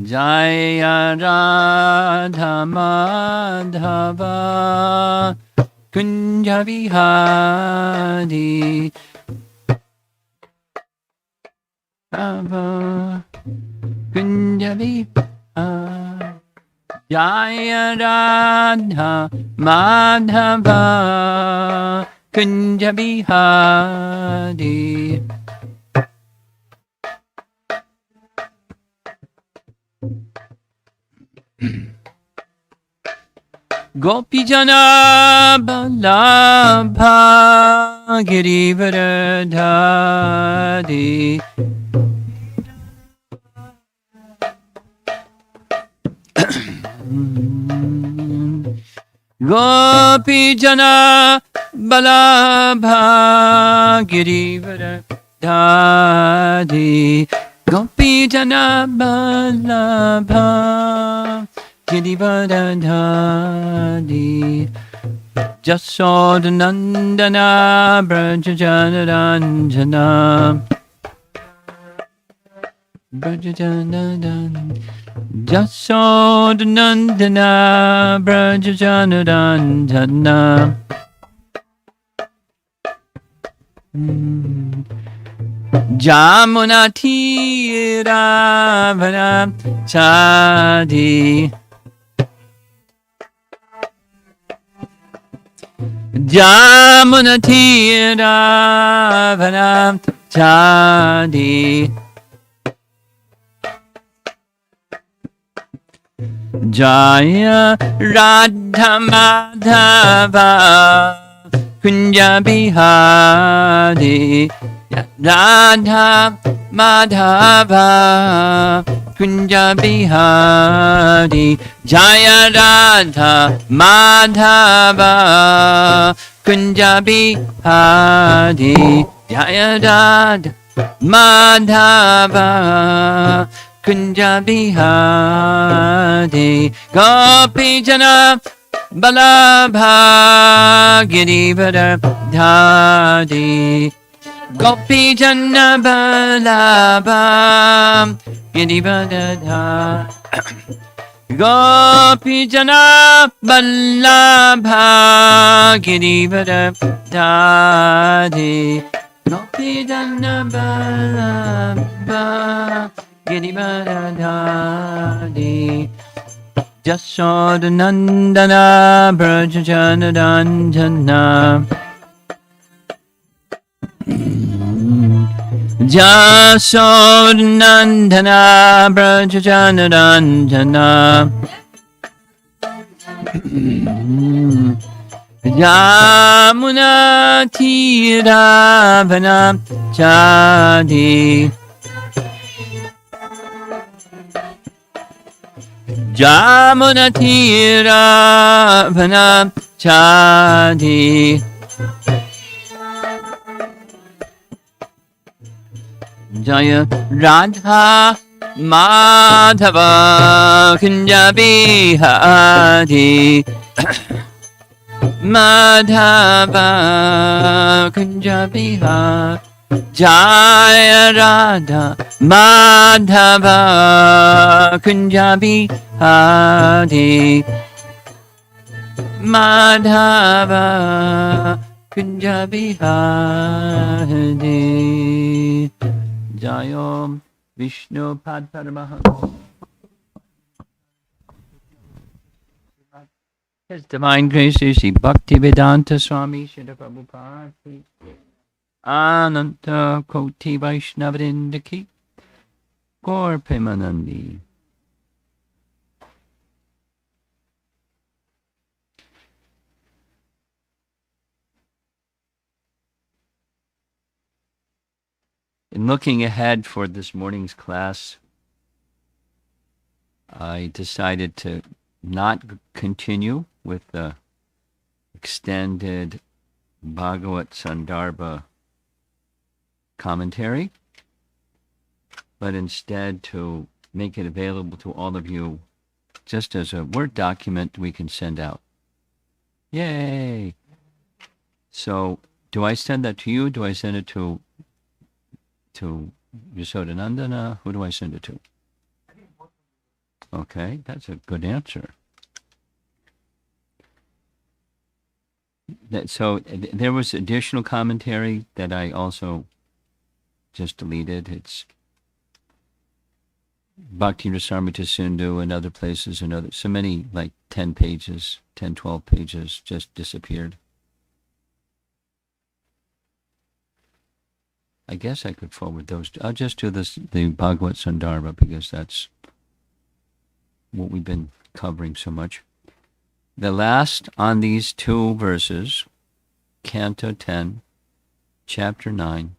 Jaya Radha Madhava Kunja Vihari Ava Kunja Vihari Jaya Radha Madhava Kunja Vihari. Gopijana Balabha Girivardhari Gopijana Balabha Girivardhari Gopijana Balabha Girivardhari Jasodanandana Brajajanaranjana Jasodanandana Brajajanaranjana Jamunatira Chadi Jamunatira Chadi Jaya Radha Madhava Kunja Bihari Radha Madhava Kunja Bihari Jaya Radha Madhava Kunja Bihari Jaya Radha Madhava Kunja Bihari Gopijana Balabha Girivardhari Gopijana Balabha Girivardhari Gopijana Balabha Girivardhari Gopijana Balabha Girivardhari Jasodanandana Brajajanaranjana Jasodanandana Brajajanaranjana Yamuna Tiravana Chadi Jamunatira Chadi Jaya Radha Madhava Kunja Bihari Madhava Kunja Bihari Jaya Radha Madhava Kunja Bihari Madhava Kunja Bihari Jayom Vishnu Padparamahansa His Divine Grace Sri Bhaktivedanta Swami Srila Prabhupada Ananta Koti Vaishnavrinda Ki Gaur Premanandi. In looking ahead for this morning's class, I decided to not continue with the extended Bhagavat Sandarbha commentary, but instead to make it available to all of you just as a Word document we can send out. Yay! So, do I send that to you? Do I send it to Yashodanandana? Who do I send it to? Okay, that's a good answer. There was additional commentary that I also just deleted. It's Bhakti Rasamrita Sindhu and other places and other, so many, like 10 pages, 10, 12 pages just disappeared. I guess I could forward those. I'll just do the Bhagavad Sandarbha, because that's what we've been covering so much. The last on these two verses, Canto 10, Chapter 9,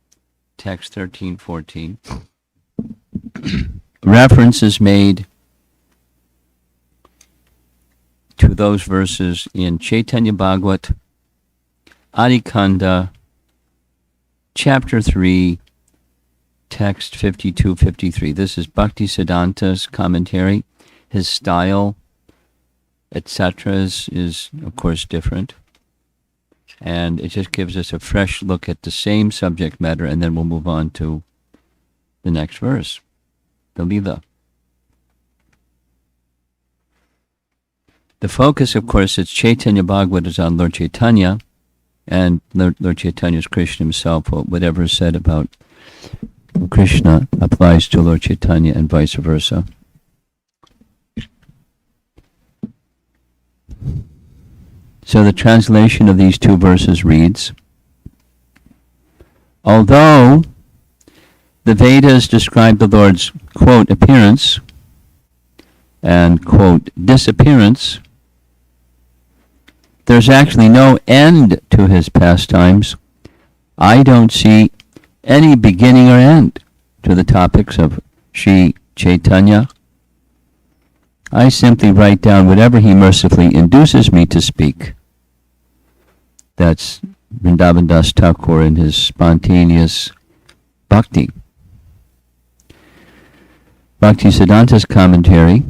Text 13, 14, reference is made to those verses in Chaitanya Bhagavat, Adikanda, Chapter 3, Text 52, 53. This is Bhakti Siddhanta's commentary. His style, etc., is of course different. And it just gives us a fresh look at the same subject matter, and then we'll move on to the next verse, the Lila. The focus, of course, is Chaitanya Bhagavat is on Lord Chaitanya, and Lord Chaitanya is Krishna himself. Whatever is said about Krishna applies to Lord Chaitanya and vice versa. So the translation of these two verses reads, although the Vedas describe the Lord's, quote, appearance and, quote, disappearance, there's actually no end to his pastimes. I don't see any beginning or end to the topics of Sri Chaitanya. I simply write down whatever he mercifully induces me to speak. That's Vrindavan Das Thakur in his spontaneous bhakti. Bhakti Siddhanta's commentary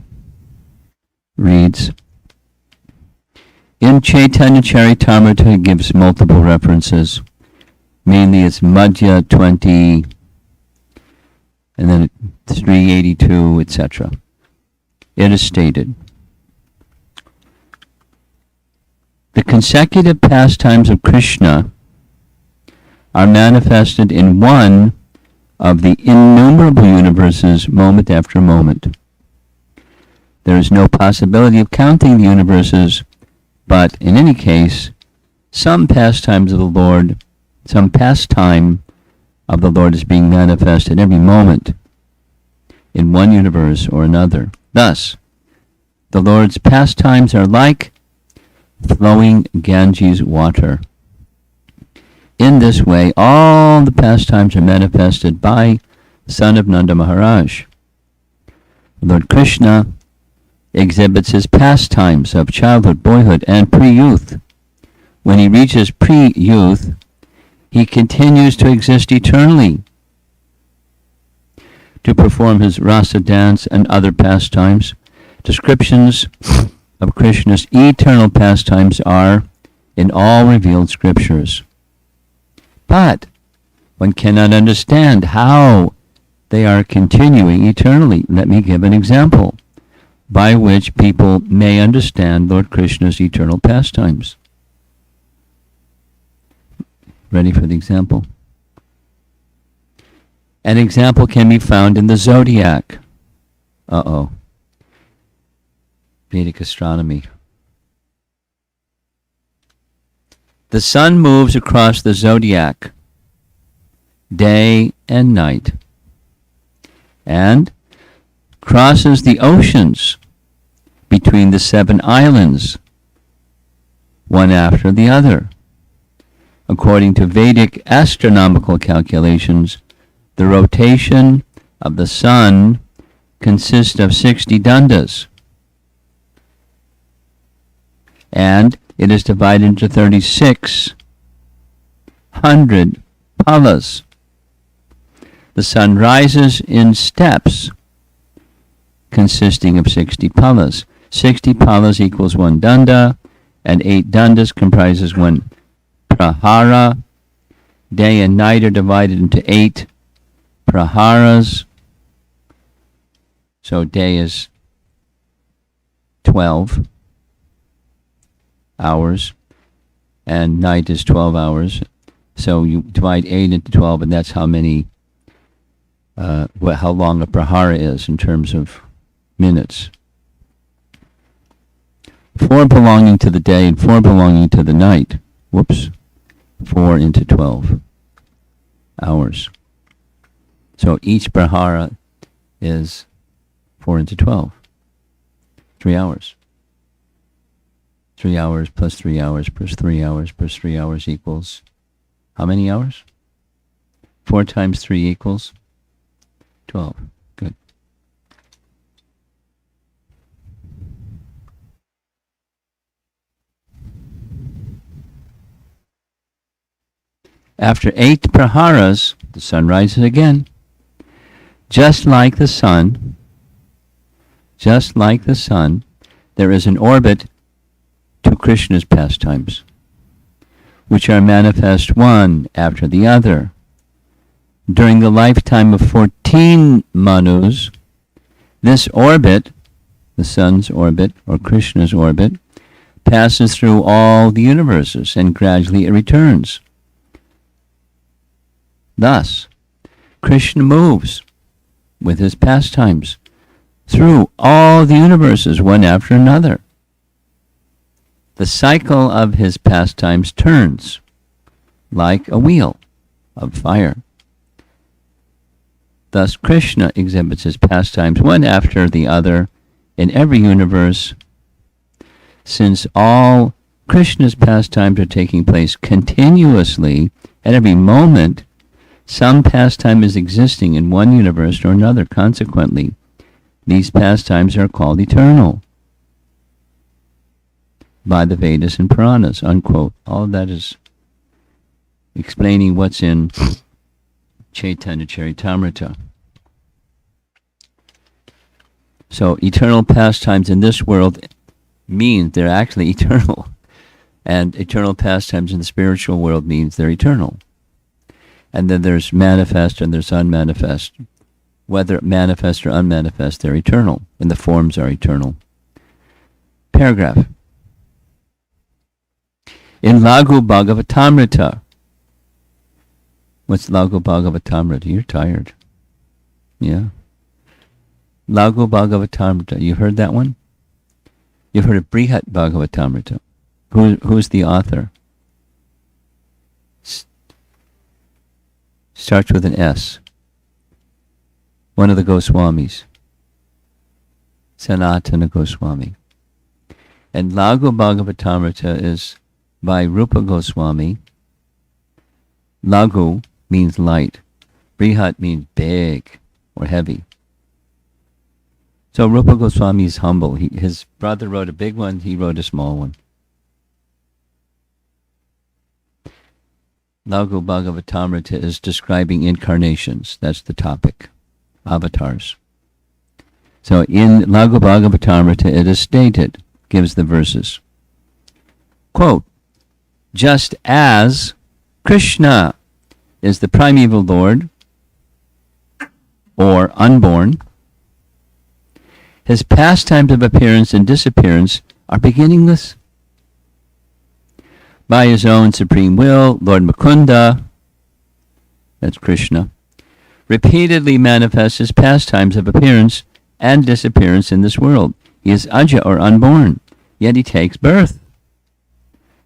reads, in Chaitanya Charitamrita he gives multiple references. Mainly it's Madhya 20, and then 382, etc. It is stated, the consecutive pastimes of Krishna are manifested in one of the innumerable universes moment after moment. There is no possibility of counting the universes, but in any case, some pastimes of the Lord, some pastime of the Lord is being manifested every moment in one universe or another. Thus, the Lord's pastimes are like flowing Ganges water. In this way, all the pastimes are manifested by the son of Nanda Maharaj. Lord Krishna exhibits his pastimes of childhood, boyhood, and pre-youth. When he reaches pre-youth, he continues to exist eternally to perform his rasa dance and other pastimes. Descriptions of Krishna's eternal pastimes are in all revealed scriptures. But one cannot understand how they are continuing eternally. Let me give an example by which people may understand Lord Krishna's eternal pastimes. Ready for the example? An example can be found in the zodiac. Vedic astronomy. The sun moves across the zodiac day and night and crosses the oceans between the 7 islands, one after the other. According to Vedic astronomical calculations, the rotation of the sun consists of 60 dandas, and it is divided into 3,600 palas. The sun rises in steps consisting of 60 palas. 60 palas equals 1 danda, and 8 dandas comprises 1 prahara. Day and night are divided into 8 praharas. So day is 12 hours, and night is 12 hours. So you divide 8 into 12, and that's how many, how long a prahara is in terms of minutes. 4 belonging to the day and 4 belonging to the night. Whoops. 4 into 12 hours. So each prahara is 4 into 12. 3 hours. 3 hours plus 3 hours plus 3 hours plus 3 hours equals how many hours? 4 times 3 equals 12. Good. After 8 praharas, the sun rises again. Just like the sun, there is an orbit to Krishna's pastimes, which are manifest one after the other. During the lifetime of 14 Manus, this orbit, the sun's orbit or Krishna's orbit, passes through all the universes and gradually it returns. Thus, Krishna moves with his pastimes through all the universes one after another. The cycle of his pastimes turns like a wheel of fire. Thus, Krishna exhibits his pastimes one after the other in every universe. Since all Krishna's pastimes are taking place continuously at every moment, some pastime is existing in one universe or another. Consequently, these pastimes are called eternal by the Vedas and Puranas, unquote. All of that is explaining what's in Chaitanya Charitamrita. So eternal pastimes in this world means they're actually eternal. And eternal pastimes in the spiritual world means they're eternal. And then there's manifest and there's unmanifest. Whether manifest or unmanifest, they're eternal, and the forms are eternal. Paragraph. In Laghu Bhagavatamrita. What's Laghu Bhagavatamrita? You're tired. Yeah. Laghu Bhagavatamrita. You heard that one? You've heard of Brihat Bhagavatamrita. Who's the author? Starts with an S. One of the Goswamis. Sanatana Goswami. And Laghu Bhagavatamrita is by Rupa Goswami. Laghu means light. Brihat means big or heavy. So Rupa Goswami is humble. His brother wrote a big one, he wrote a small one. Laghu Bhagavatamrita is describing incarnations. That's the topic. Avatars. So in Laghu Bhagavatamrita it is stated, gives the verses. Quote, just as Krishna is the primeval Lord, or unborn, his pastimes of appearance and disappearance are beginningless. By his own supreme will, Lord Mukunda, that's Krishna, repeatedly manifests his pastimes of appearance and disappearance in this world. He is Aja or unborn, yet he takes birth.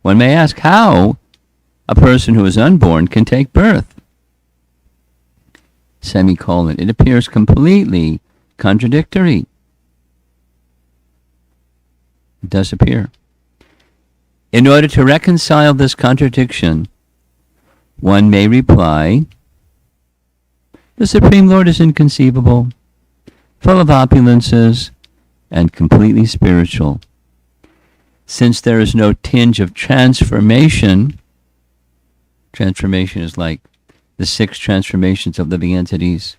One may ask how a person who is unborn can take birth. Semicolon. It appears completely contradictory. It does appear. In order to reconcile this contradiction, one may reply, the Supreme Lord is inconceivable, full of opulences, and completely spiritual. Since there is no tinge of transformation is like the 6 transformations of living entities.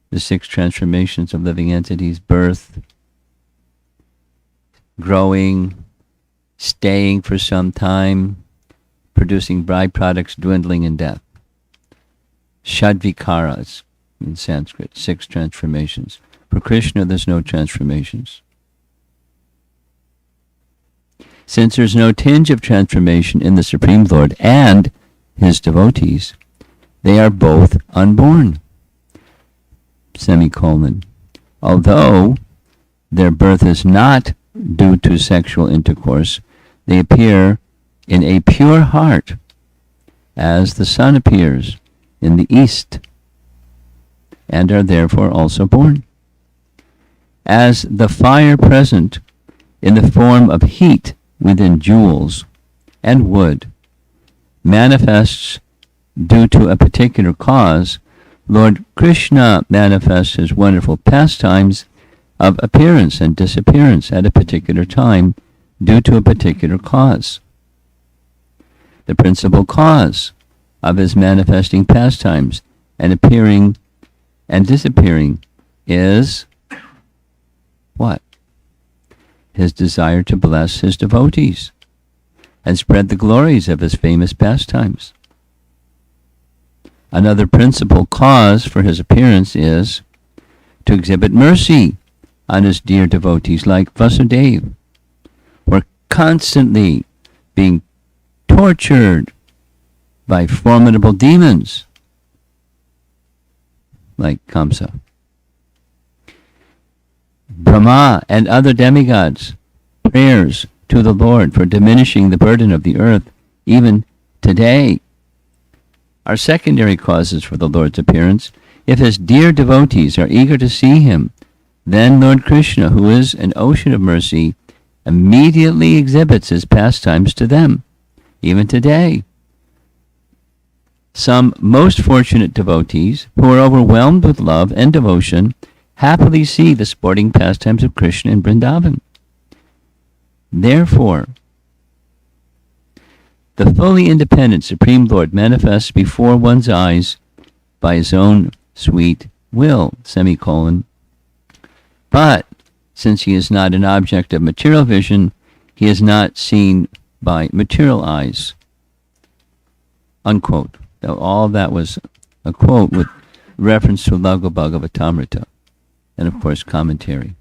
The 6 transformations of living entities: birth, growing, staying for some time, producing byproducts, dwindling, and death. Shadvikaras in Sanskrit, 6 transformations. For Krishna, there's no transformations. Since there's no tinge of transformation in the Supreme Lord and his devotees, they are both unborn. Semicolon. Although their birth is not due to sexual intercourse, they appear in a pure heart, as the sun appears in the east, and are therefore also born. As the fire present in the form of heat within jewels and wood manifests due to a particular cause, Lord Krishna manifests his wonderful pastimes of appearance and disappearance at a particular time due to a particular cause. The principal cause of his manifesting pastimes and appearing and disappearing is what? His desire to bless his devotees and spread the glories of his famous pastimes. Another principal cause for his appearance is to exhibit mercy on his dear devotees like Vasudeva, who are constantly being tortured by formidable demons like Kamsa. Brahma and other demigods' prayers to the Lord for diminishing the burden of the earth, even today, are secondary causes for the Lord's appearance. If his dear devotees are eager to see him, then Lord Krishna, who is an ocean of mercy, immediately exhibits his pastimes to them, even today. Some most fortunate devotees, who are overwhelmed with love and devotion, happily see the sporting pastimes of Krishna in Vrindavan. Therefore, the fully independent Supreme Lord manifests before one's eyes by his own sweet will, semicolon. But since he is not an object of material vision, he is not seen by material eyes. Unquote. Now, all that was a quote with reference to Laghu Bhagavatamrita and, of course, commentary.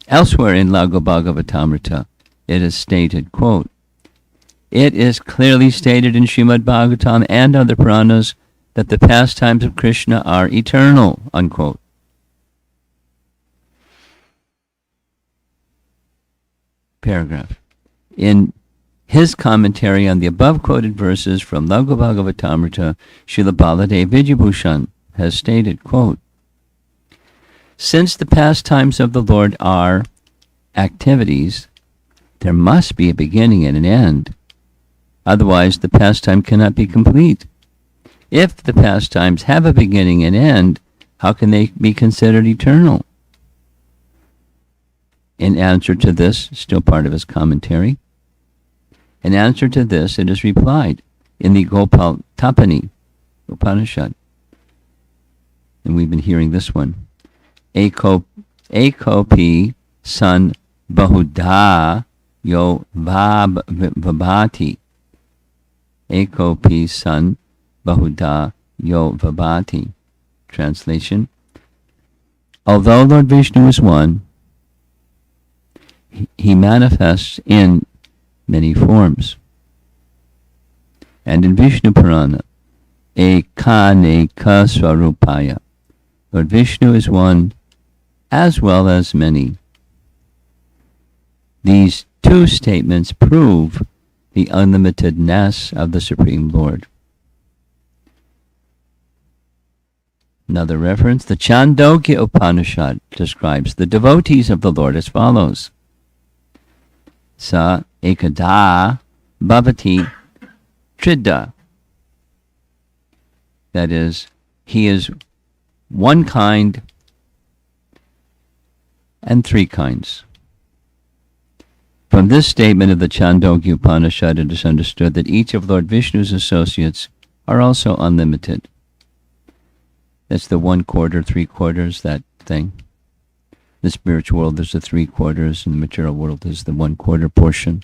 Elsewhere in Laghu Bhagavatamrita, it is stated, quote, "It is clearly stated in Srimad Bhagavatam and other Puranas that the pastimes of Krishna are eternal," unquote. Paragraph. In his commentary on the above quoted verses from Laghu Bhagavatamrita, Srila Baladev Vijayabhushan has stated, quote, "Since the pastimes of the Lord are activities, there must be a beginning and an end. Otherwise, the pastime cannot be complete. If the pastimes have a beginning and end, how can they be considered eternal?" In answer to this, still part of his commentary, in answer to this, it is replied in the Gopal Tapani Upanishad, and we've been hearing this one. Ekopi san bahudha yo vabhati. Ekopi san bahudha yo vabhati. Translation. Although Lord Vishnu is one, he manifests in many forms. And in Vishnu Purana, Ekaneka Swarupaya, Lord Vishnu is one as well as many. These two statements prove the unlimitedness of the Supreme Lord. Another reference, the Chandogya Upanishad describes the devotees of the Lord as follows. Sa ekada bhavati trida. That is, he is one kind and three kinds. From this statement of the Chandogya Upanishad, it is understood that each of Lord Vishnu's associates are also unlimited. That's the 1/4, 3/4, that thing. The spiritual world is the 3/4, and the material world is the 1/4 portion.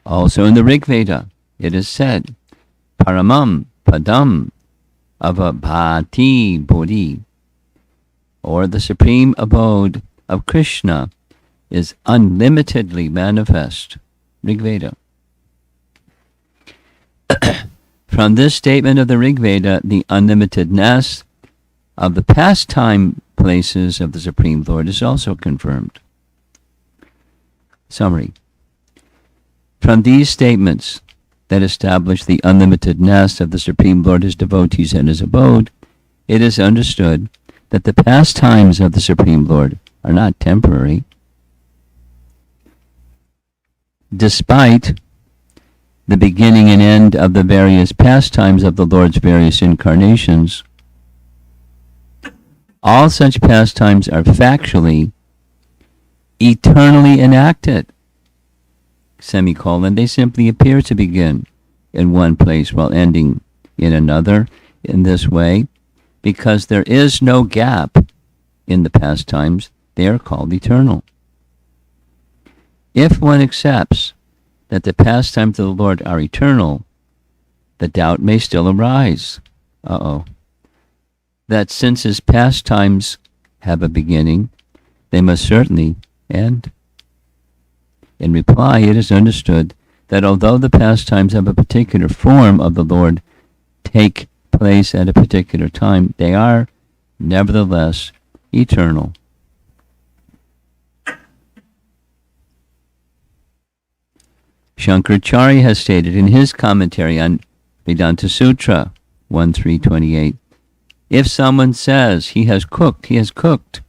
Also in the Rig Veda, it is said, Paramam Padam Avabhati Bodhi. or the supreme abode of Krishna, is unlimitedly manifest. Rig Veda. From this statement of the Rig Veda, the unlimitedness of the pastime places of the Supreme Lord is also confirmed. Summary. From these statements that establish the unlimitedness of the Supreme Lord, his devotees, and his abode, it is understood that the pastimes of the Supreme Lord are not temporary. Despite the beginning and end of the various pastimes of the Lord's various incarnations, all such pastimes are factually, eternally enacted. Semicolon. They simply appear to begin in one place while ending in another in this way, because there is no gap in the pastimes. They are called eternal. If one accepts that the pastimes of the Lord are eternal, the doubt may still arise. That since his pastimes have a beginning, they must certainly end. In reply, it is understood that although the pastimes of a particular form of the Lord take place at a particular time, they are nevertheless eternal. Shankaracharya has stated in his commentary on Vedanta Sutra 1.3.28, if someone says he has cooked,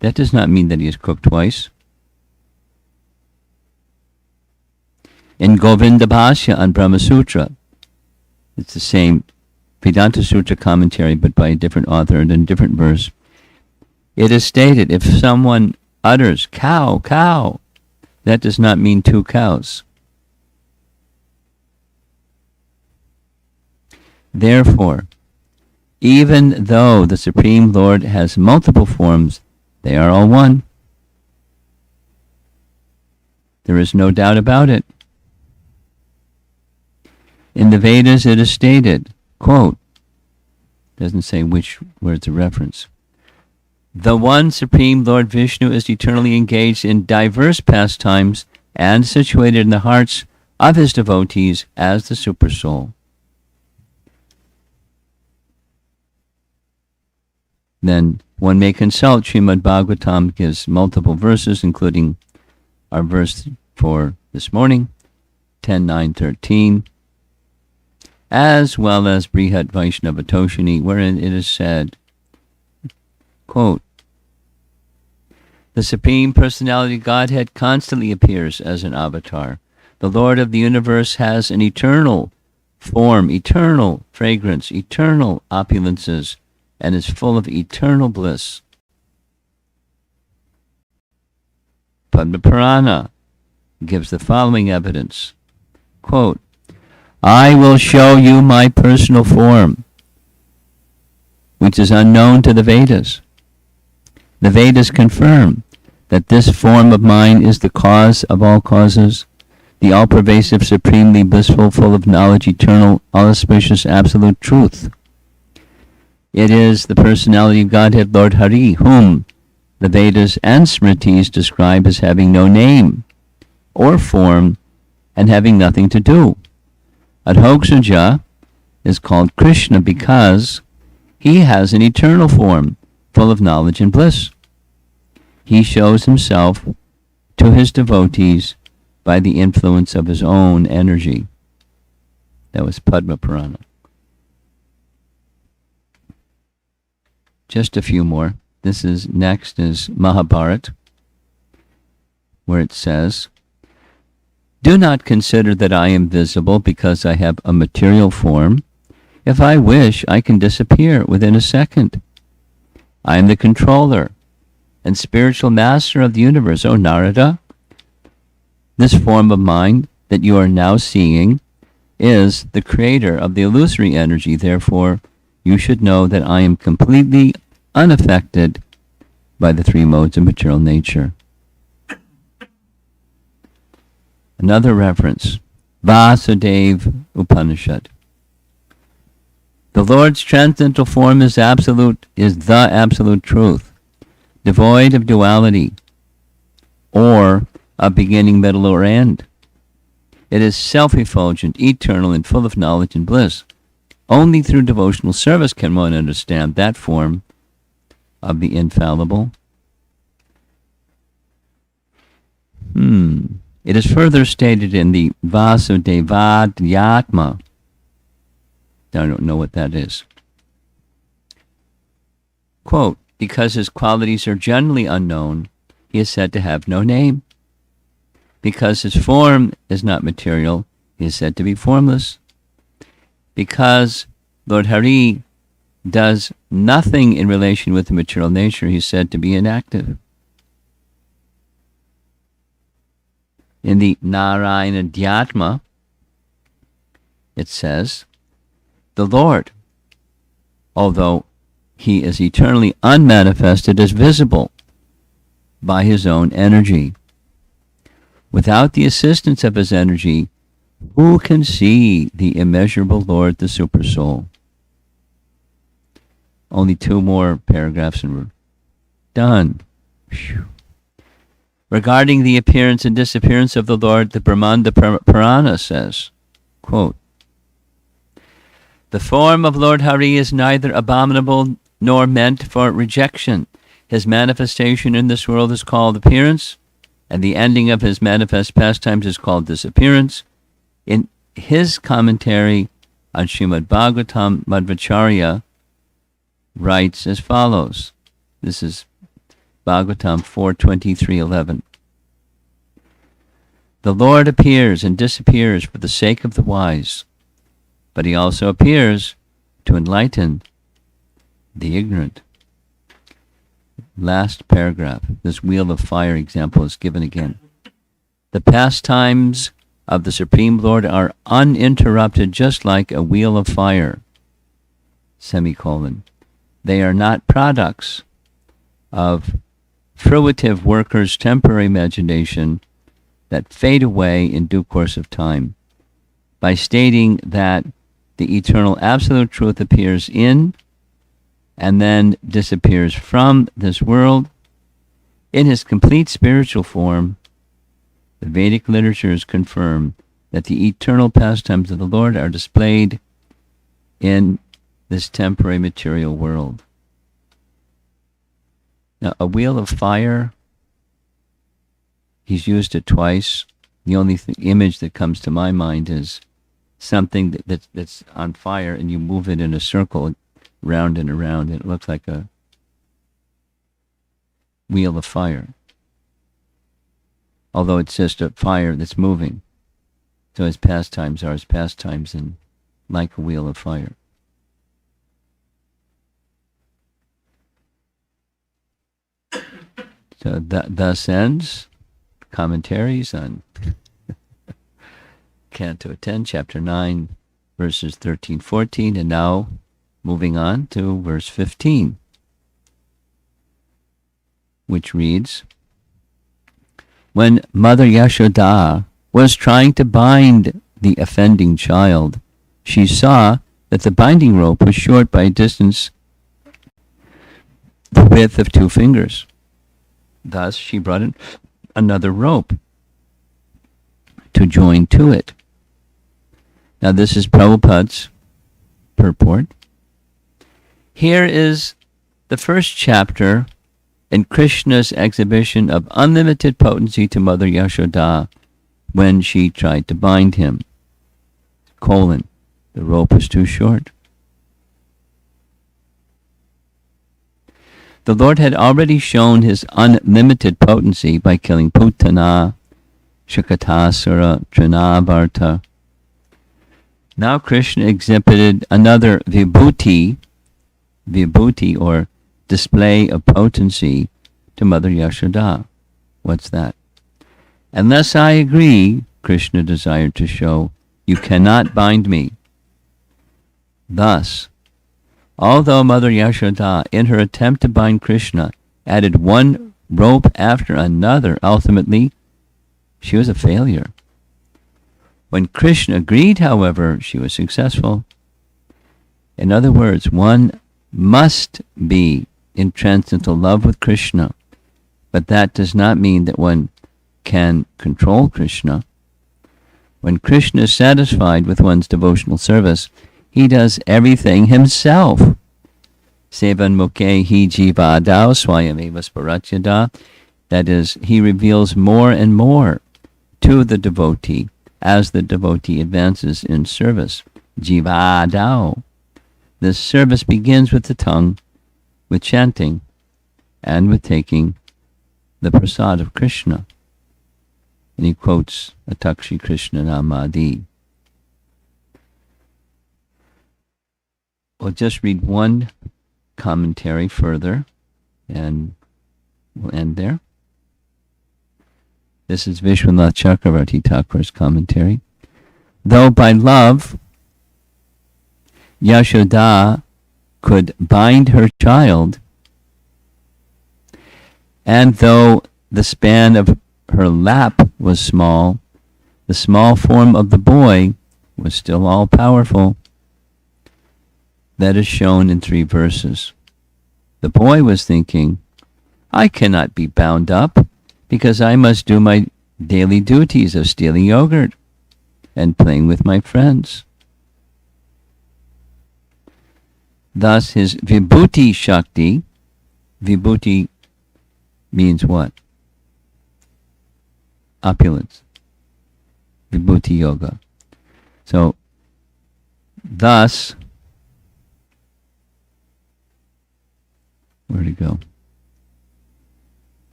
that does not mean that he has cooked twice. In Govinda Bhashya on Brahma Sutra, it's the same Vedanta Sutra commentary but by a different author and in a different verse. It is stated, if someone utters cow, cow, that does not mean two cows. Therefore, even though the Supreme Lord has multiple forms, they are all one. There is no doubt about it. In the Vedas it is stated, quote, doesn't say which word's a reference, the one Supreme Lord Vishnu is eternally engaged in diverse pastimes and situated in the hearts of his devotees as the Supersoul. Then one may consult Srimad Bhagavatam, gives multiple verses, including our verse for this morning, 10.9.13, as well as Brihat Vaishnava Toshini, wherein it is said, quote, the Supreme Personality Godhead constantly appears as an avatar. The Lord of the universe has an eternal form, eternal fragrance, eternal opulences, and is full of eternal bliss. Padma Purana gives the following evidence, quote, I will show you my personal form, which is unknown to the Vedas. The Vedas confirm that this form of mine is the cause of all causes, the all-pervasive, supremely blissful, full of knowledge, eternal, all-auspicious, absolute truth. It is the personality of Godhead, Lord Hari, whom the Vedas and Smritis describe as having no name or form and having nothing to do. Adhoksaja is called Krishna because he has an eternal form, full of knowledge and bliss. He shows himself to his devotees by the influence of his own energy. That was Padma Purana. Just a few more. This is next is Mahabharata, where it says, do not consider that I am visible because I have a material form. If I wish, I can disappear within a second. I am the controller and spiritual master of the universe, O Narada. This form of mine that you are now seeing is the creator of the illusory energy. Therefore, you should know that I am completely unaffected by the three modes of material nature. Another reference, Vasudeva Upanishad. The Lord's transcendental form is the absolute truth. devoid of duality or of beginning, middle, or end. It is self-effulgent, eternal, and full of knowledge and bliss. Only through devotional service can one understand that form of the infallible. It is further stated in the Vasudevadhyatma. I don't know what that is. Quote, because his qualities are generally unknown, he is said to have no name. Because his form is not material, he is said to be formless. Because Lord Hari does nothing in relation with the material nature, he is said to be inactive. In the Narayana Dhyatma, it says, the Lord, although he is eternally unmanifested, is visible by his own energy. Without the assistance of his energy, who can see the immeasurable Lord, the Supersoul? Only 2 more paragraphs and we're done. Whew. Regarding the appearance and disappearance of the Lord, the Brahmanda Purana says, quote, the form of Lord Hari is neither abominable nor meant for rejection. His manifestation in this world is called appearance, and the ending of his manifest pastimes is called disappearance. In his commentary on Srimad Bhagavatam, Madhvacharya writes as follows. This is Bhagavatam 4:23-11. The Lord appears and disappears for the sake of the wise, but he also appears to enlighten the ignorant. Last paragraph. This wheel of fire example is given again. The pastimes of the Supreme Lord are uninterrupted, just like a wheel of fire. Semicolon. They are not products of fruitive workers' temporary imagination that fade away in due course of time. By stating that the eternal absolute truth appears in and then disappears from this world, in his complete spiritual form, the Vedic literatures confirm that the eternal pastimes of the Lord are displayed in this temporary material world. Now, a wheel of fire, he's used it twice. The only image that comes to my mind is something that's on fire and you move it in a circle round and around, and it looks like a wheel of fire. Although it's just a fire that's moving. So his pastimes are his pastimes and like a wheel of fire. So thus ends commentaries on Canto 10, Chapter 9, verses 13, 14, and now moving on to verse 15, which reads, when Mother Yashoda was trying to bind the offending child, she saw that the binding rope was short by a distance the width of 2 fingers. Thus she brought in another rope to join to it. Now this is Prabhupada's purport. Here is the first chapter in Krishna's exhibition of unlimited potency to Mother Yashoda when she tried to bind him. The rope was too short. The Lord had already shown his unlimited potency by killing Putana, Shakatasura, Trinavarta. Now Krishna exhibited another vibhuti or display of potency to Mother Yashoda. What's that? Unless I agree, Krishna desired to show, you cannot bind me. Thus, although Mother Yashoda, in her attempt to bind Krishna, added one rope after another, ultimately, she was a failure. When Krishna agreed, however, she was successful. In other words, one must be in transcendental love with Krishna. But that does not mean that one can control Krishna. When Krishna is satisfied with one's devotional service, he does everything himself. Sevan mukhe hi jiva adao swayameva sparatyada. That is, he reveals more and more to the devotee as the devotee advances in service. Jiva adao. This service begins with the tongue, with chanting, and with taking the prasad of Krishna. And he quotes Atakshi Krishna Namadi. We'll just read one commentary further, and we'll end there. This is Vishwanath Chakravarti Thakur's commentary. Though by love Yashoda could bind her child, and though the span of her lap was small, the small form of the boy was still all-powerful. That is shown in 3 verses. The boy was thinking, I cannot be bound up because I must do my daily duties of stealing yogurt and playing with my friends. Thus his Vibhuti Shakti, Vibhuti means what? Opulence. Vibhuti Yoga. So, thus, where'd it go?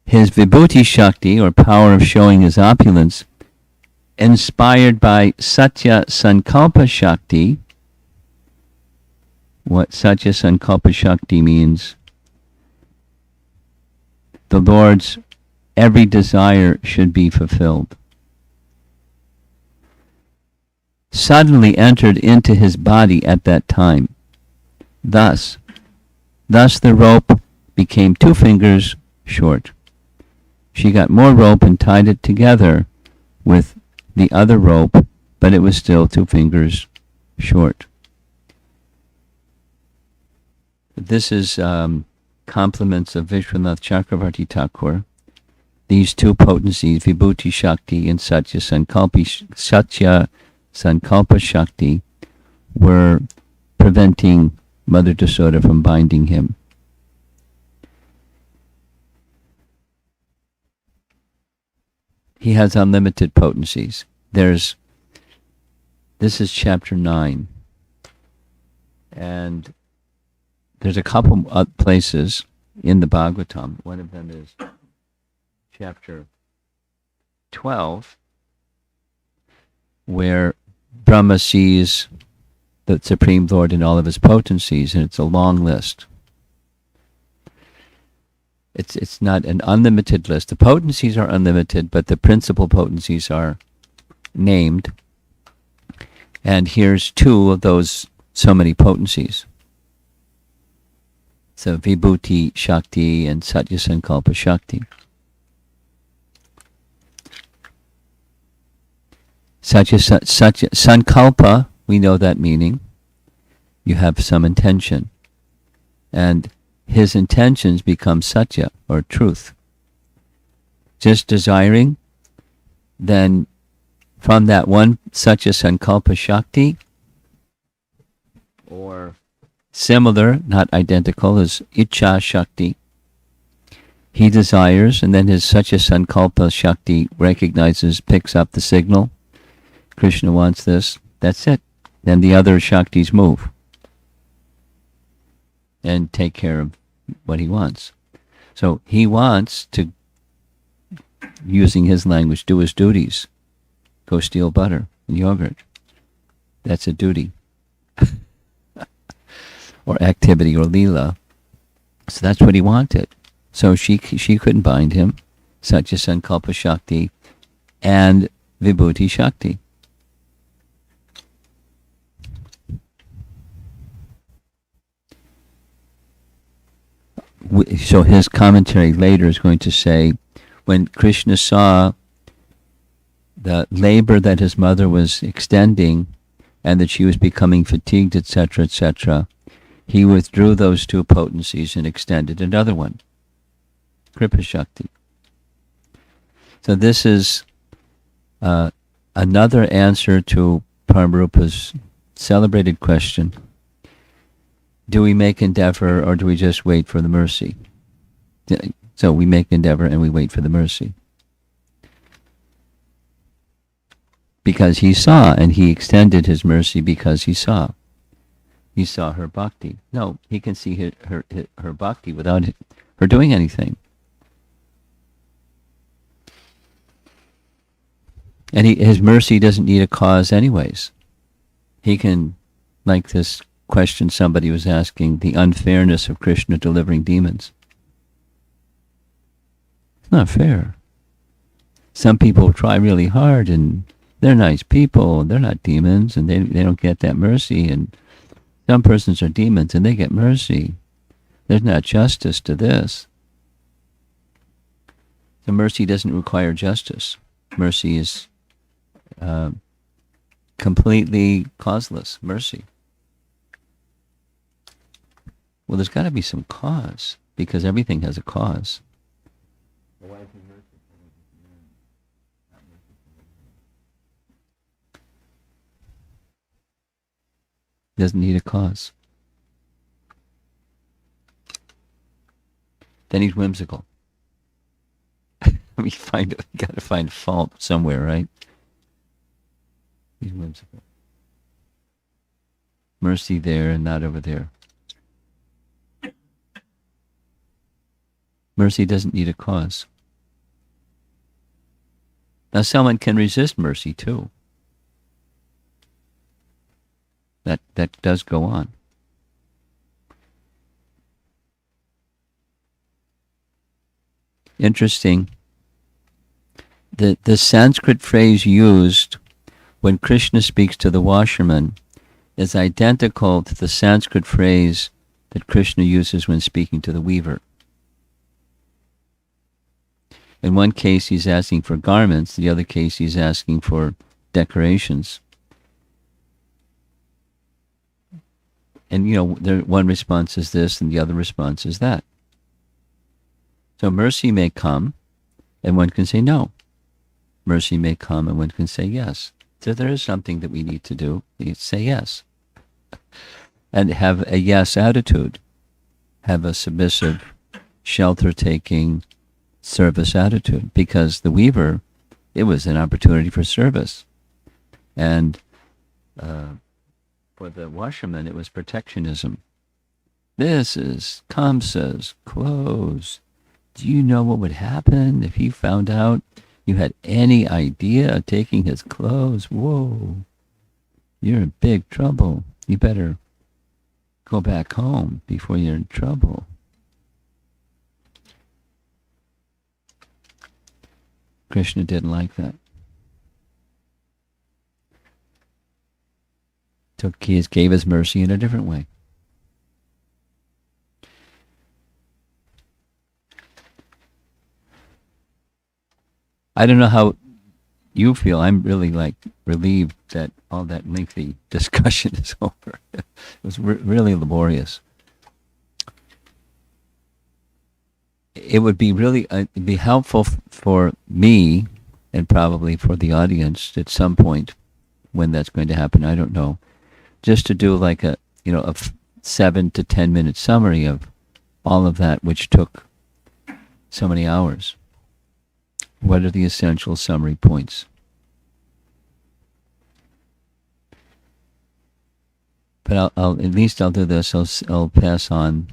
His Vibhuti Shakti, or power of showing his opulence, inspired by Satya Sankalpa Shakti. What Satya Sankalpa Shakti means, the Lord's every desire should be fulfilled, suddenly entered into his body at that time. Thus the rope became 2 fingers short. She got more rope and tied it together with the other rope, but it was still 2 fingers short. This is compliments of Vishwanath Chakravarti Thakur. These 2 potencies, Vibhuti Shakti and Satya Sankalpa Shakti, were preventing Mother Yasoda from binding him. He has unlimited potencies. This is chapter 9. And there's a couple of places in the Bhagavatam. One of them is chapter 12, where Brahma sees the Supreme Lord in all of his potencies, and it's a long list. It's not an unlimited list. The potencies are unlimited, but the principal potencies are named. And here's 2 of those so many potencies. So Vibhuti Shakti and Satya Sankalpa Shakti. Satya Sankalpa, we know that meaning. You have some intention. And his intentions become Satya, or truth. Just desiring, then from that one Satya Sankalpa Shakti, or similar, not identical, as Ichcha Shakti. He desires, and then his Satya Sankalpa Shakti recognizes, picks up the signal. Krishna wants this. That's it. Then the other Shaktis move and take care of what he wants. So he wants to, using his language, do his duties. Go steal butter and yogurt. That's a duty. Or activity, or lila. So that's what he wanted. So she couldn't bind him. Satya Sankalpa Shakti and Vibhuti Shakti. So his commentary later is going to say, when Krishna saw the labor that his mother was extending, and that she was becoming fatigued, etc., etc., he withdrew those two potencies and extended another one, Kripa Shakti. So this is another answer to Paramarupa's celebrated question: do we make endeavor or do we just wait for the mercy? So we make endeavor and we wait for the mercy. Because he saw, and he extended his mercy because he saw. He saw her bhakti. No, he can see her bhakti without her doing anything. And his mercy doesn't need a cause anyways. He can, like this question somebody was asking, the unfairness of Krishna delivering demons. It's not fair. Some people try really hard and they're nice people, they're not demons, and they don't get that mercy. And some persons are demons and they get mercy. There's not justice to this. The mercy doesn't require justice. Mercy is completely causeless. Mercy. Well, there's got to be some cause, because everything has a cause. Doesn't need a cause. Then he's whimsical. We got to find fault somewhere, right? He's whimsical. Mercy there and not over there. Mercy doesn't need a cause. Now someone can resist mercy too. That does go on. Interesting. The Sanskrit phrase used when Krishna speaks to the washerman is identical to the Sanskrit phrase that Krishna uses when speaking to the weaver. In one case he's asking for garments, the other case he's asking for decorations. And one response is this and the other response is that. So mercy may come and one can say no. Mercy may come and one can say yes. So there is something that we need to do. You say yes. And have a yes attitude. Have a submissive, shelter-taking, service attitude. Because the weaver, it was an opportunity for service. And for the washerman, it was protectionism. This is Kamsa's clothes. Do you know what would happen if he found out you had any idea of taking his clothes? Whoa, you're in big trouble. You better go back home before you're in trouble. Krishna didn't like that. Gave his mercy in a different way. I don't know how you feel. I'm really relieved that all that lengthy discussion is over. It was really laborious. It would be it'd be helpful for me and probably for the audience at some point when that's going to happen. I don't know. Just to do like a 7 to 10 minute summary of all of that which took so many hours. What are the essential summary points? But I'll at least I'll do this. I'll pass on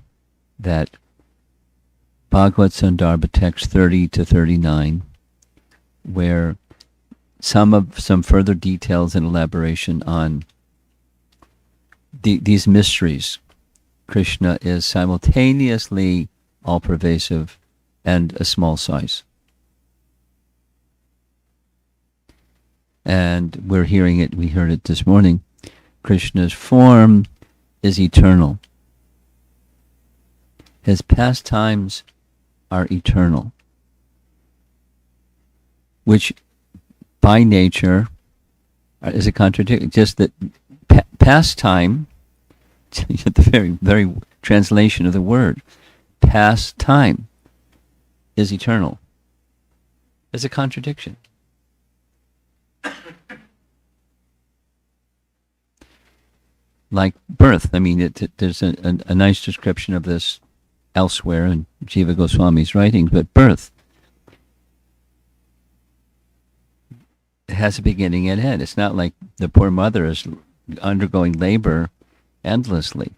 that Bhagavad Sandarbha text 30 to 39, where some further details and elaboration on these mysteries. Krishna is simultaneously all-pervasive and a small size. And we're hearing it, we heard it this morning. Krishna's form is eternal. His pastimes are eternal, which by nature is a contradiction. Just that pastime the very translation of the word. Past time is eternal. There's a contradiction. Like birth. I mean, there's a nice description of this elsewhere in Jiva Goswami's writings, but birth, it has a beginning and end. It's not like the poor mother is undergoing labor endlessly.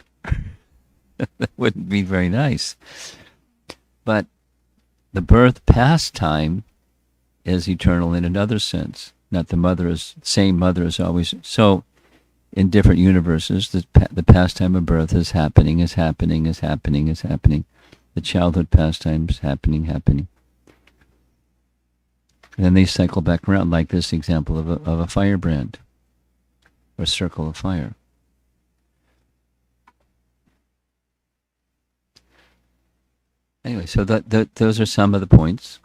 That wouldn't be very nice. But the birth pastime is eternal in another sense. Not the same mother is always. So in different universes, the pastime of birth is happening. The childhood pastime is happening. And then they cycle back around, like this example of a firebrand, or circle of fire. Anyway, so those are some of the points.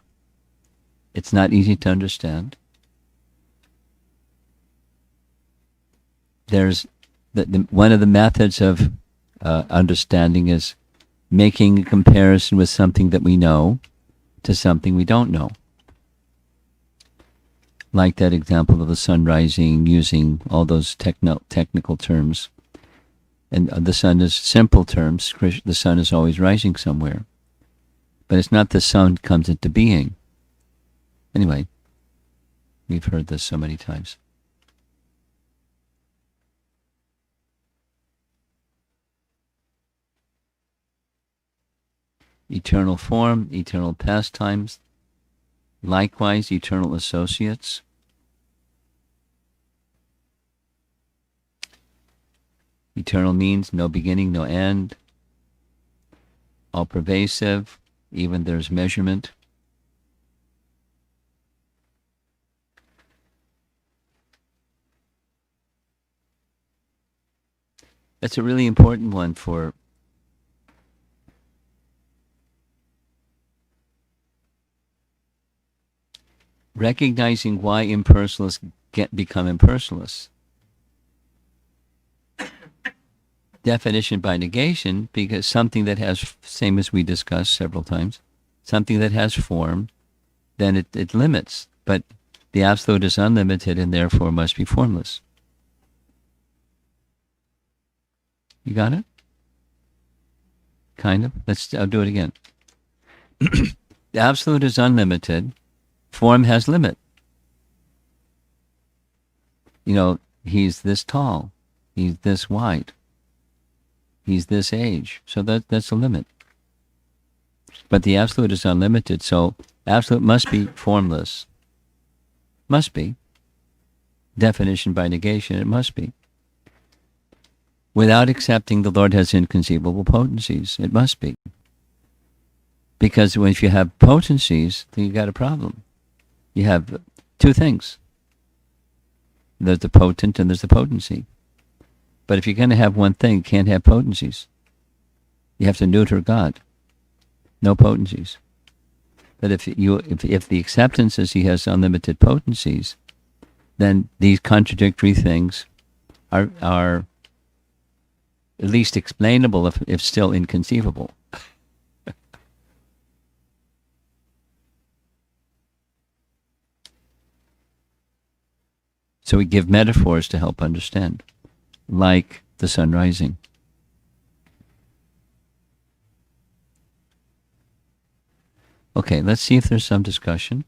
It's not easy to understand. There's one of the methods of understanding is making a comparison with something that we know to something we don't know. Like that example of the sun rising, using all those technical terms. And the sun is simple terms. The sun is always rising somewhere. But it's not the sun comes into being. Anyway, we've heard this so many times. Eternal form, eternal pastimes, likewise eternal associates. Eternal means no beginning, no end, all pervasive, even there's measurement. That's a really important one for recognizing why impersonalists become impersonalists. Definition by negation, because something that has, same as we discussed several times, something that has form, then it limits. But the absolute is unlimited and therefore must be formless. You got it? Kind of. I'll do it again. The absolute is unlimited. Form has limit. You know, he's this tall. He's this wide. He's this age. So that's a limit. But the absolute is unlimited, so absolute must be formless. Must be. Definition by negation, it must be. Without accepting the Lord has inconceivable potencies, it must be. Because if you have potencies, then you got a problem. You have two things. There's the potent and there's the potency. But if you're going to have one thing, you can't have potencies. You have to neuter God. No potencies. But if the acceptance is he has unlimited potencies, then these contradictory things are at least explainable if still inconceivable. So we give metaphors to help understand, like the sun rising. Okay, let's see if there's some discussion.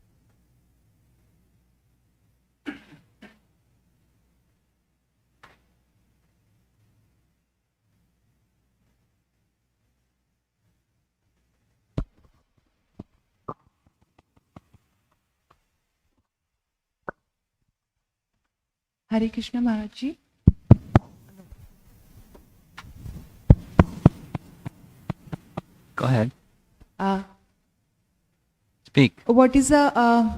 Hare Krishna Maharaj Ji. Go ahead. Speak. What is the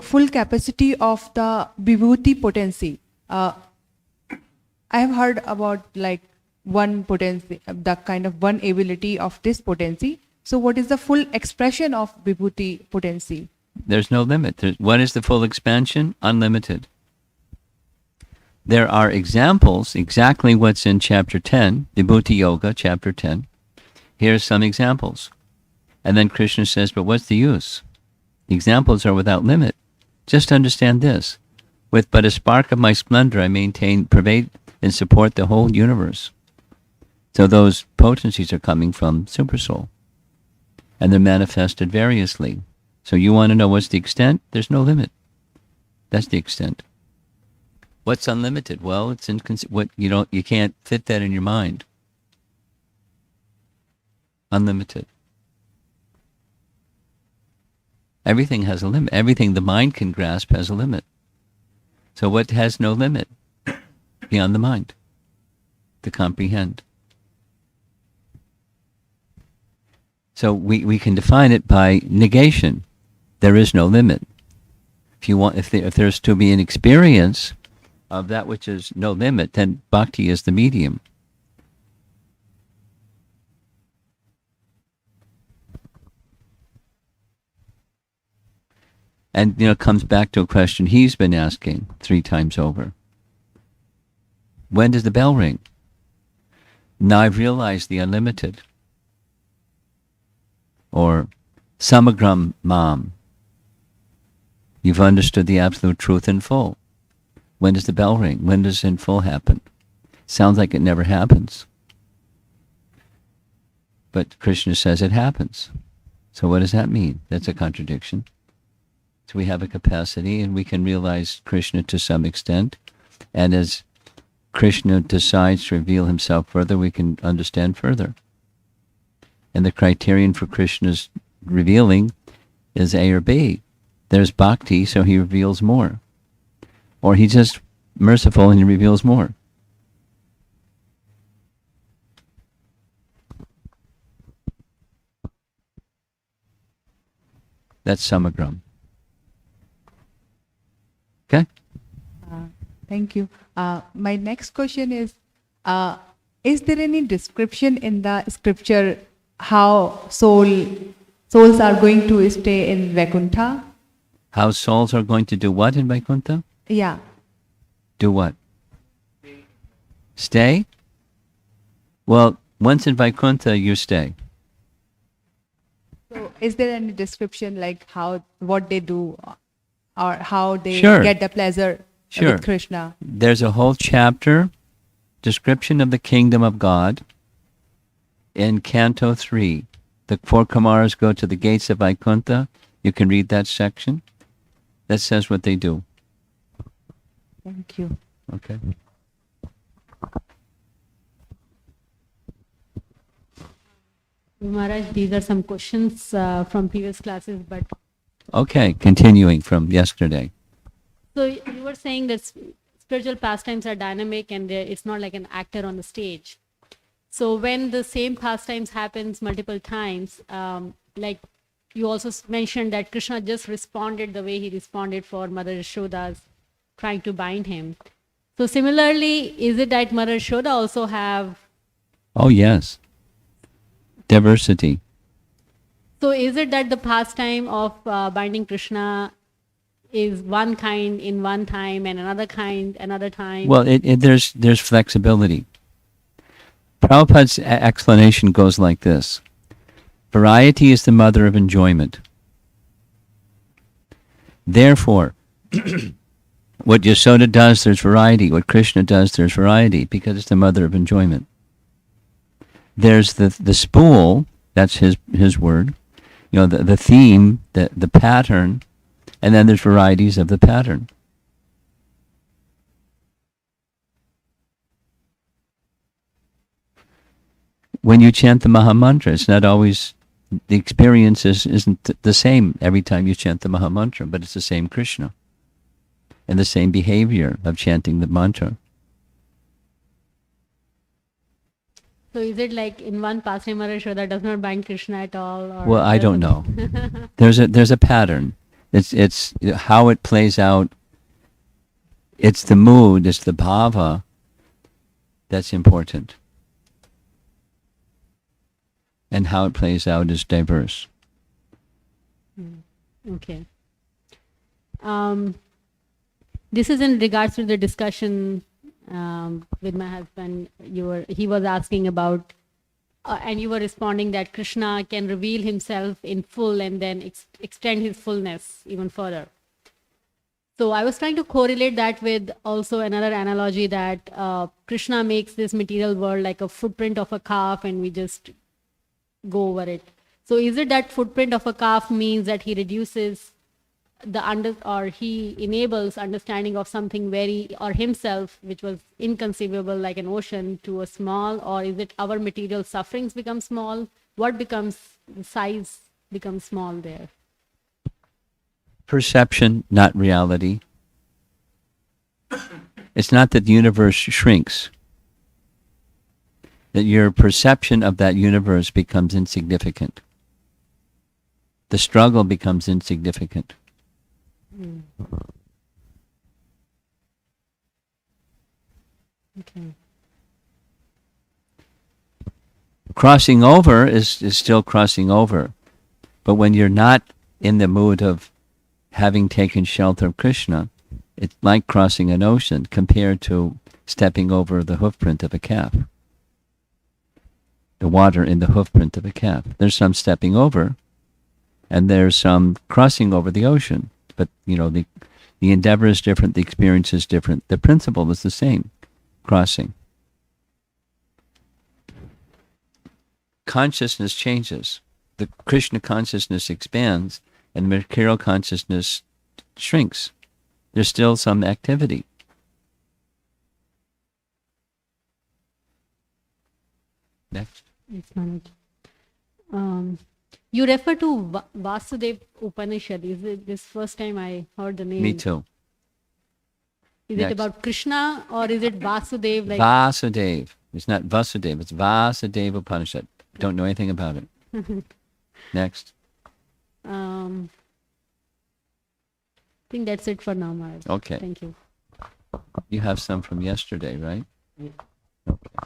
full capacity of the vibhuti potency? I have heard about one potency, the kind of one ability of this potency. So what is the full expression of vibhuti potency? There's no limit. What is the full expansion? Unlimited. There are examples, exactly what's in chapter 10, Vibhuti Yoga, chapter 10. Here's some examples. And then Krishna says, but what's the use? The examples are without limit. Just understand this. With but a spark of my splendor, I maintain, pervade, and support the whole universe. So those potencies are coming from Supersoul. And they're manifested variously. So you want to know what's the extent? There's no limit. That's the extent. What's unlimited? Well, it's what you can't fit that in your mind. Unlimited. Everything has a limit. Everything the mind can grasp has a limit. So what has no limit? Beyond the mind. To comprehend. So we can define it by negation. There is no limit. If there's to be an experience of that which is no limit, then bhakti is the medium. And it comes back to a question he's been asking 3 times over. When does the bell ring? Now I've realized the unlimited. Or samagram mam. You've understood the absolute truth in full. When does the bell ring? When does in full happen? Sounds like it never happens. But Krishna says it happens. So what does that mean? That's a contradiction. So we have a capacity and we can realize Krishna to some extent. And as Krishna decides to reveal himself further, we can understand further. And the criterion for Krishna's revealing is A or B. There's bhakti, so he reveals more. Or he's just merciful and he reveals more. That's samagram. Okay? Thank you. My next question is there any description in the scripture how souls are going to stay in Vaikuntha? How souls are going to do what in Vaikuntha? Yeah. Do what? Stay? Well, once in Vaikuntha, you stay. So is there any description like what they do or how they Sure. get the pleasure Sure. with Krishna? There's a whole chapter, description of the kingdom of God, in Canto 3. The 4 Kumaras go to the gates of Vaikuntha. You can read that section. That says what they do. Thank you. Okay. Maharaj, these are some questions from previous classes, but Okay, continuing from yesterday. so you were saying that spiritual pastimes are dynamic and it's not like an actor on the stage. So when the same pastimes happens multiple times, like you also mentioned that Krishna just responded the way he responded for Mother Yashoda's trying to bind him. So similarly, is it that Mother Yashoda also have? Oh, yes. Diversity. So is it that the pastime of binding Krishna is one kind in one time and another kind another time? Well, there's flexibility. Prabhupada's explanation goes like this. Variety is the mother of enjoyment. Therefore, what Yasoda does, there's variety. What Krishna does, there's variety, because it's the mother of enjoyment. There's the spool, that's his word, the theme, the pattern, and then there's varieties of the pattern. When you chant the Maha Mantra, it's not always, the experience isn't the same every time you chant the Maha Mantra, but it's the same Krishna and the same behavior of chanting the mantra. So is it like in one pastime Mother Yashoda does not bind Krishna at all? Or Well, I don't know. There's a pattern. It's how it plays out. It's the mood, it's the bhava that's important. And how it plays out is diverse. Okay. This is in regards to the discussion with my husband. He was asking about, and you were responding that Krishna can reveal himself in full and then extend his fullness even further. So I was trying to correlate that with also another analogy that Krishna makes this material world like a footprint of a calf, and we just go over it. So is it that footprint of a calf means that he reduces or he enables understanding of something or himself, which was inconceivable like an ocean, to a small, or is it our material sufferings become small? What becomes the size becomes small there? Perception, not reality. It's not that the universe shrinks, that your perception of that universe becomes insignificant. The struggle becomes insignificant. Okay. Crossing over is still crossing over. But when you're not in the mood of having taken shelter of Krishna, it's like crossing an ocean compared to stepping over the hoofprint of a calf. The water in the hoofprint of a calf. There's some stepping over, and there's some crossing over the ocean. But, the endeavor is different, the experience is different. The principle is the same, crossing. Consciousness changes. The Krishna consciousness expands, and the material consciousness shrinks. There's still some activity. Next. It's managed. You refer to Vasudev Upanishad. Is it this first time I heard the name? Me too. Is Next. it about Krishna or is it Vasudev? Like Vasudev. It's not Vasudev, it's Vasudev Upanishad. Don't know anything about it. Next. I think that's it for now, Maharaj. Okay. Thank you. You have some from yesterday, right? Yeah. Okay.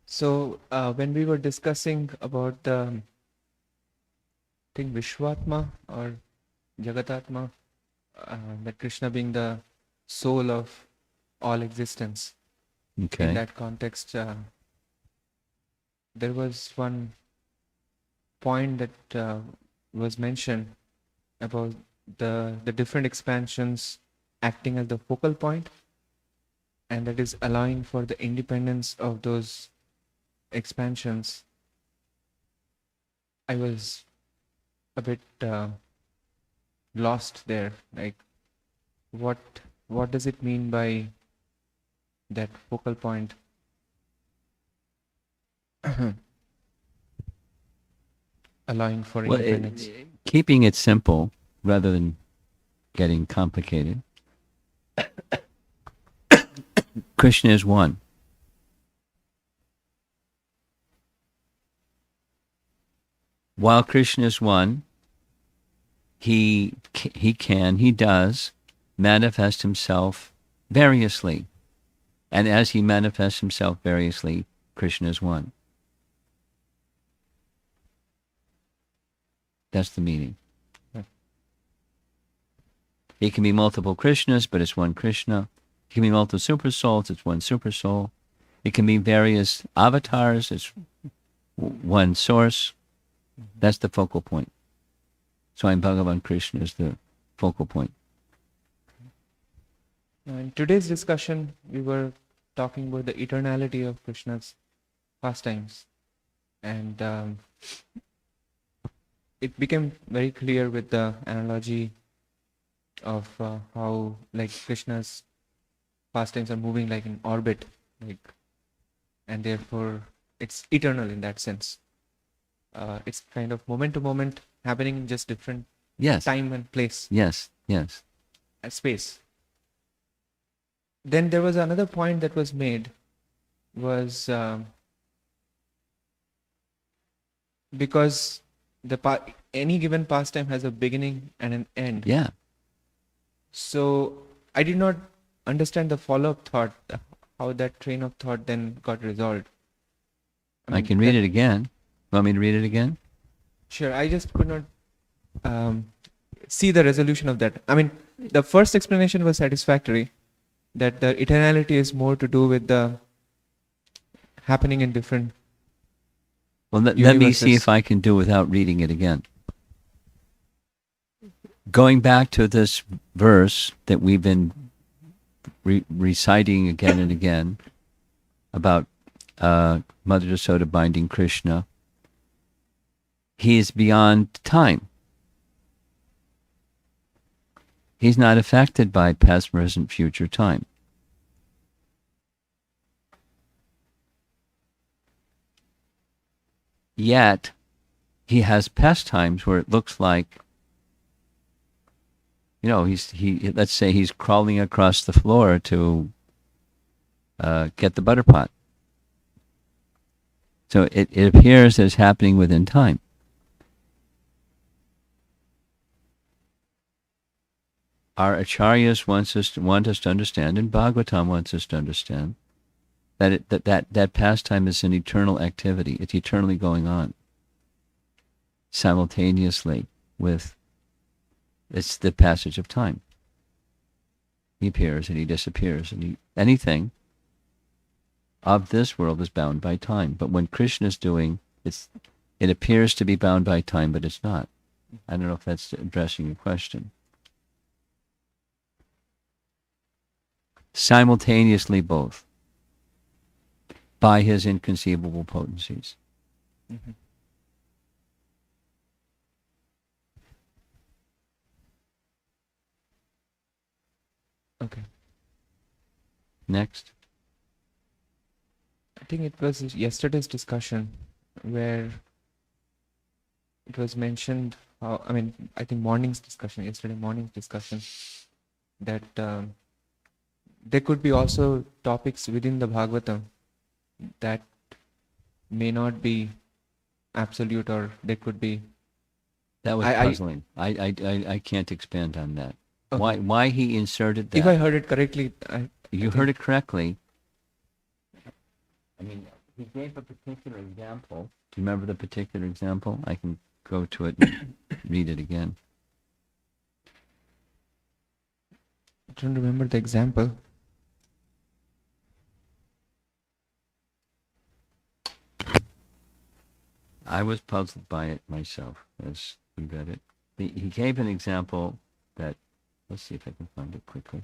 So when we were discussing about the, I think Vishwatma or Jagatatma, that Krishna being the soul of all existence, Okay. in that context, there was one point that was mentioned about the different expansions acting as the focal point, and that is allowing for the independence of those expansions. I was a bit lost there. Like, what does it mean by that focal point? Allowing for Well, independence. keeping it simple rather than getting complicated. Krishna is one. While Krishna is one, he does manifest himself variously. And as he manifests himself variously, Krishna is one. That's the meaning. Hmm. It can be multiple Krishnas, but it's one Krishna. It can be multiple super souls, it's one super soul. It can be various avatars, it's one source. That's the focal point. So in Bhagavan, Krishna is the focal point. In today's discussion, we were talking about the eternality of Krishna's pastimes, and it became very clear with the analogy of how, like, Krishna's pastimes are moving like in orbit, and therefore it's eternal in that sense. It's kind of moment to moment, happening in just different Yes. time and place. Yes. Space. Then there was another point that was made, was because any given pastime has a beginning and an end. Yeah. So I did not understand the follow-up thought, how that train of thought then got resolved. I can read it again. Want me to read it again? Sure, I just could not see the resolution of that. I mean, the first explanation was satisfactory, that the eternality is more to do with the happening in different Well, let me see universes. if I can do without reading it again. Going back to this verse that we've been reciting again and again about Mother Yasoda binding Krishna, he is beyond time. He's not affected by past, present, future time. Yet, he has pastimes where it looks like, let's say he's crawling across the floor to get the butter pot. So it appears as happening within time. Our acharyas want us to understand, and Bhagavatam wants us to understand, that pastime is an eternal activity. It's eternally going on simultaneously with it's the passage of time. He appears and he disappears, and anything of this world is bound by time. But when Krishna is doing, it appears to be bound by time, but it's not. I don't know if that's addressing your question. Simultaneously both, by his inconceivable potencies. Mhm. Okay. Next. I think it was yesterday's discussion where it was mentioned how, I think yesterday morning's discussion, that there could be also topics within the Bhagavatam that may not be absolute, or there could be. That was I- puzzling. I can't expand on that. Okay. Why he inserted that? If I heard it correctly, You heard it correctly. I mean, he gave a particular example. Do you remember the particular example? I can go to it and read it again. I don't remember the example. I was puzzled by it myself as we read it. He gave an example that, let's see if I can find it quickly.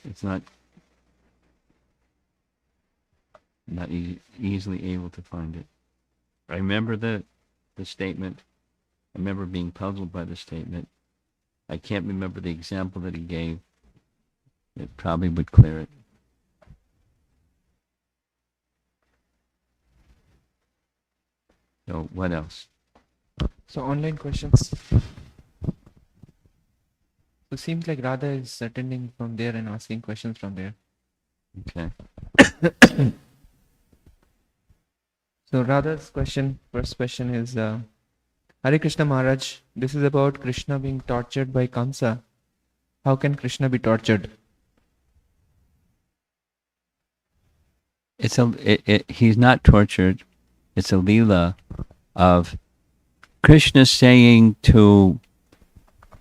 It's not easily able to find it. I remember the statement. I remember being puzzled by the statement. I can't remember the example that he gave. It probably would clear it. So what else? So online questions. So it seems like Radha is attending from there and asking questions from there. Okay. So Radha's first question is, Hare Krishna Maharaj, this is about Krishna being tortured by Kamsa. How can Krishna be tortured? He's not tortured. It's a Lila of Krishna saying to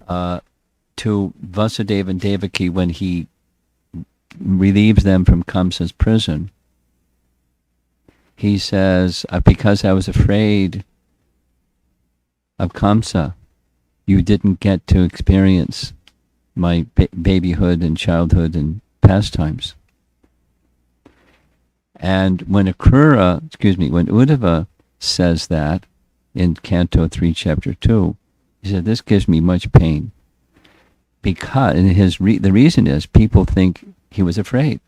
Vasudeva and Devaki when he relieves them from Kamsa's prison. He says, because I was afraid of Kamsa, you didn't get to experience my babyhood and childhood and pastimes. And when when Uddhava says that in Canto 3, Chapter 2, he said, this gives me much pain. Because the reason is people think he was afraid.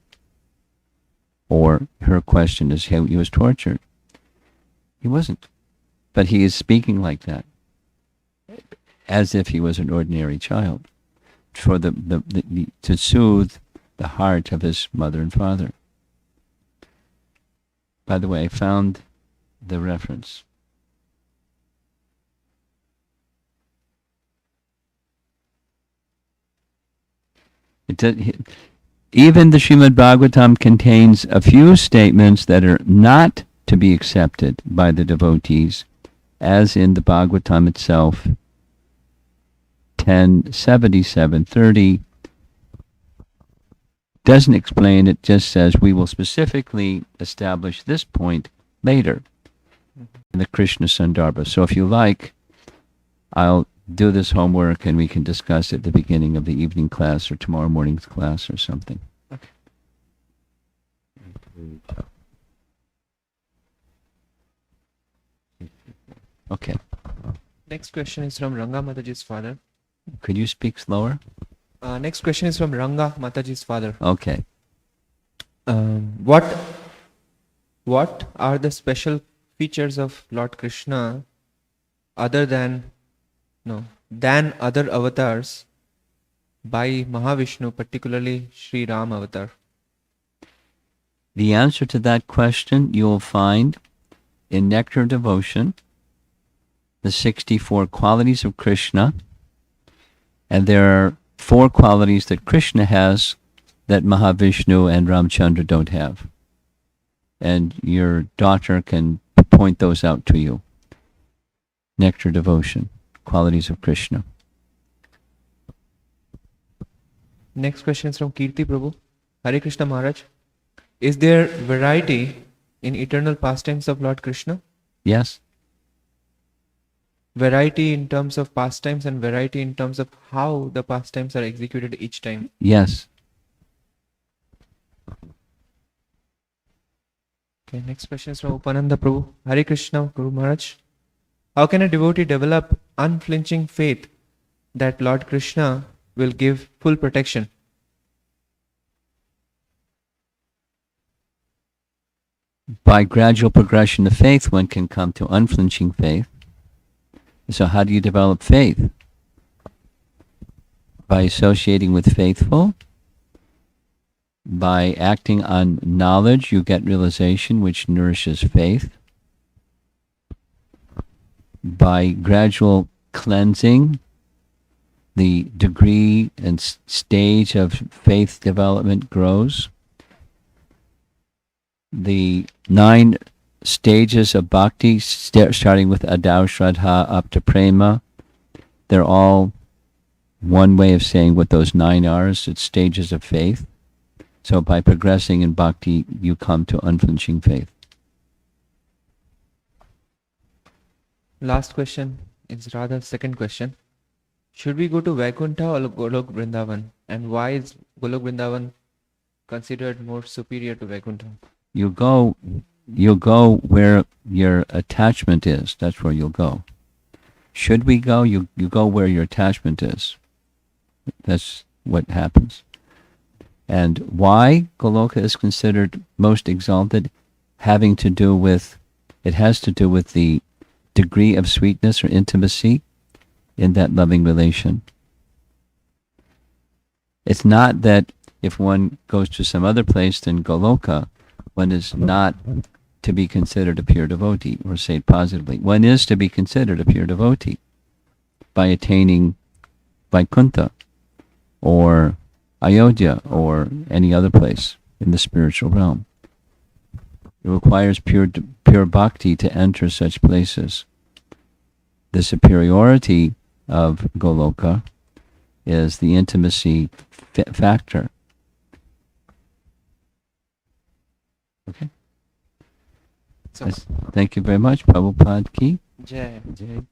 Or her question is he was tortured. He wasn't. But he is speaking like that, as if he was an ordinary child, for to soothe the heart of his mother and father. By the way, I found the reference. Even the Srimad Bhagavatam contains a few statements that are not to be accepted by the devotees, as in the Bhagavatam itself, 10:77:30. Doesn't explain it, just says we will specifically establish this point later in the Krishna Sandarbha. So if you like, I'll do this homework and we can discuss at the beginning of the evening class or tomorrow morning's class or something. Okay. Next question is from Ranga Mataji's father. Could you speak slower? Next question is from Ranga Mataji's father. Okay. What are the special features of Lord Krishna other than other avatars by Mahavishnu, particularly Sri Ram avatar? The answer to that question you'll find in Nectar of Devotion, the 64 qualities of Krishna, and there are 4 qualities that Krishna has that Mahavishnu and Ramchandra don't have. And your daughter can point those out to you. Nectar Devotion, qualities of Krishna. Next question is from Kirti Prabhu. Hare Krishna Maharaj. Is there variety in eternal pastimes of Lord Krishna? Yes? Variety in terms of pastimes and variety in terms of how the pastimes are executed each time? Yes. Okay, next question is from Upananda Prabhu. Hare Krishna Guru Maharaj. How can a devotee develop unflinching faith that Lord Krishna will give full protection? By gradual progression of faith, one can come to unflinching faith. So how do you develop faith? By associating with faithful. By acting on knowledge, you get realization, which nourishes faith. By gradual cleansing, the degree and stage of faith development grows. The 9 stages of bhakti, starting with Adau Shraddha up to Prema, they're all one way of saying what those 9 are. It's stages of faith. So by progressing in bhakti, you come to unflinching faith. Last question is rather second question. Should we go to Vaikuntha or Golok Vrindavan? And why is Golok Vrindavan considered more superior to Vaikuntha? You go where your attachment is. That's where you'll go. Should we go? You go where your attachment is. That's what happens. And why Goloka is considered most exalted, it has to do with the degree of sweetness or intimacy in that loving relation. It's not that if one goes to some other place than Goloka, one is not to be considered a pure devotee, or say it positively. One is to be considered a pure devotee by attaining Vaikuntha or Ayodhya or any other place in the spiritual realm. It requires pure bhakti to enter such places. The superiority of Goloka is the intimacy factor. Okay. So, Thank you very much. Prabhupada ki Jai. Jai.